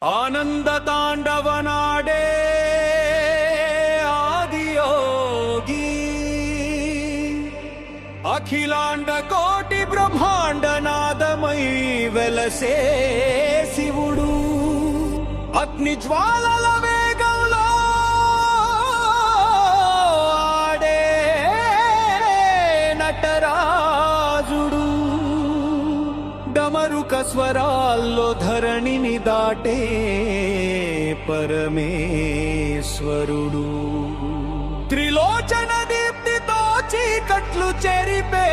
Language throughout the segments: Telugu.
ఆనంద తాండవనాడే ఆదియోగి అఖిలాండ కోటి బ్రహ్మాండ నాదమై వెలసే శివుడు అగ్ని జ్వాలల వేగంలో ఆడే నటరాజుడు డమరుక స్వరాల్లో ధరణిని దాటే పరమేశ్వరుడు త్రిలోచన దీప్తితో చీకట్లు చెరిపే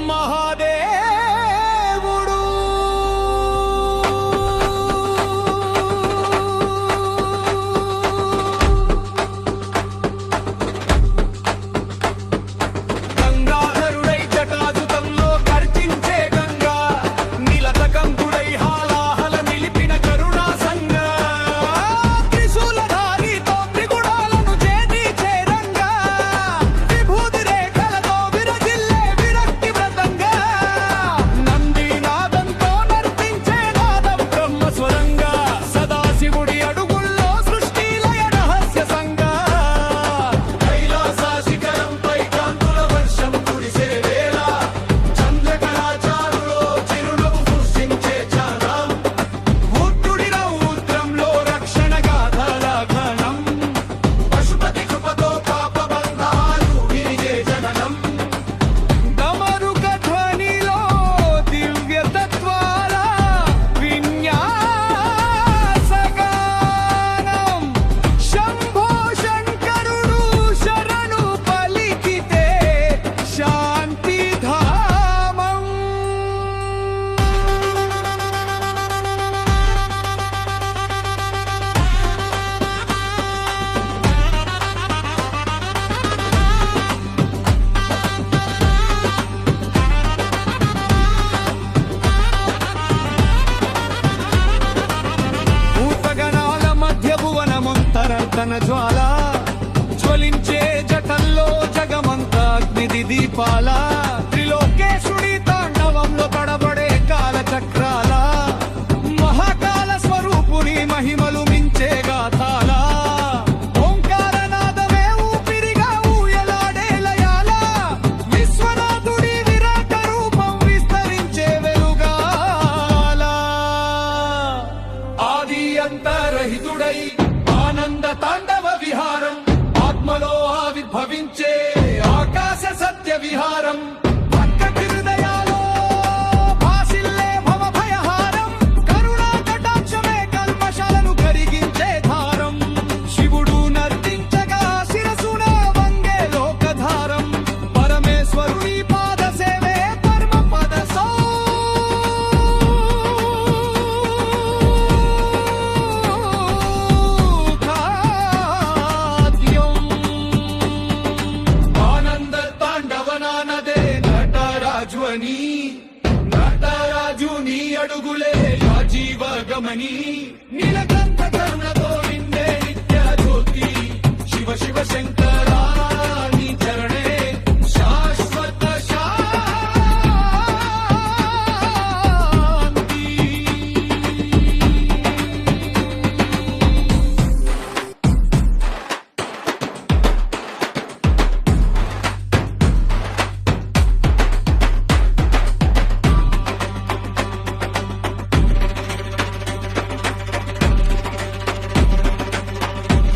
మహాదేవుడు గంగాధరుడై జటాజుతంలో గర్జించే గంగా నీలతకంగుడై హాలాహల నిలిపిన కరుణా సంగ త్రిశూలధారితో త్రిగుణాలను ఛేదించే రంగా విభూతి రేఖలతో విరజిల్లే విరక్తి వ్రతంగా నంది నాదంతో నర్తించే నాదం బ్రహ్మస్వరంగా సదాశివుడి అడుగుల్లో సృష్టి లయ రహస్య సంగా కైలాస శిఖరంపై కాంతుల వర్షం కురిసే వేళ చంద్రకళాచారులో చిరునవ్వు సృష్టించే చారం ఉత్తుడి రౌద్రంలో రక్షణ గాథల ఘనం పశుపతి కృపతో పాపబంధాలు విరిగే జననం డమరుక ధ్వనిలో దివ్య తత్వాల విన్యాసగానం శంభో శంకరుడు శరణు పలికితే శాంతి ధామం భూతగణాల మధ్య భువనమంతరర్ధన జ్వాల జ్వలించే జటల్లో జగమంతా అగ్నిది దీపాల త్రిలోకేశుడి తాండవంలో తడబడే కాల చక్రాల మహాకాల స్వరూపుని మహిమలు మించే గాథాల ఓంకారనాదమే ఊపిరిగా ఊయలాడే లయాల విశ్వనాథుడి విరాట రూపం విస్తరించే వెలుగాల ఆది అంతరహితుడై ఆనంద తాండవ విహారం ఆత్మలో ఆవిర్భవించే ఆకాశ సత్య విహారం భక్తి హృదయాలో భాసిల్లే భవ భయహారం కరుణా కటాక్షమే కల్మషాలను కరిగించే ధారం శివుడు నర్తించగా శిరసున వంగే లోకధారం పరమేశ్వరుని పాద సేవే పరమ పద సౌఖాద్యం ఆనంద తాండవనానదే నటరాజ్వని నటరాజుని అడుగులే రాజీవ గమని నీలకంఠ కరుణతో నిండే నిత్య జ్యోతి శివ శివ శంకర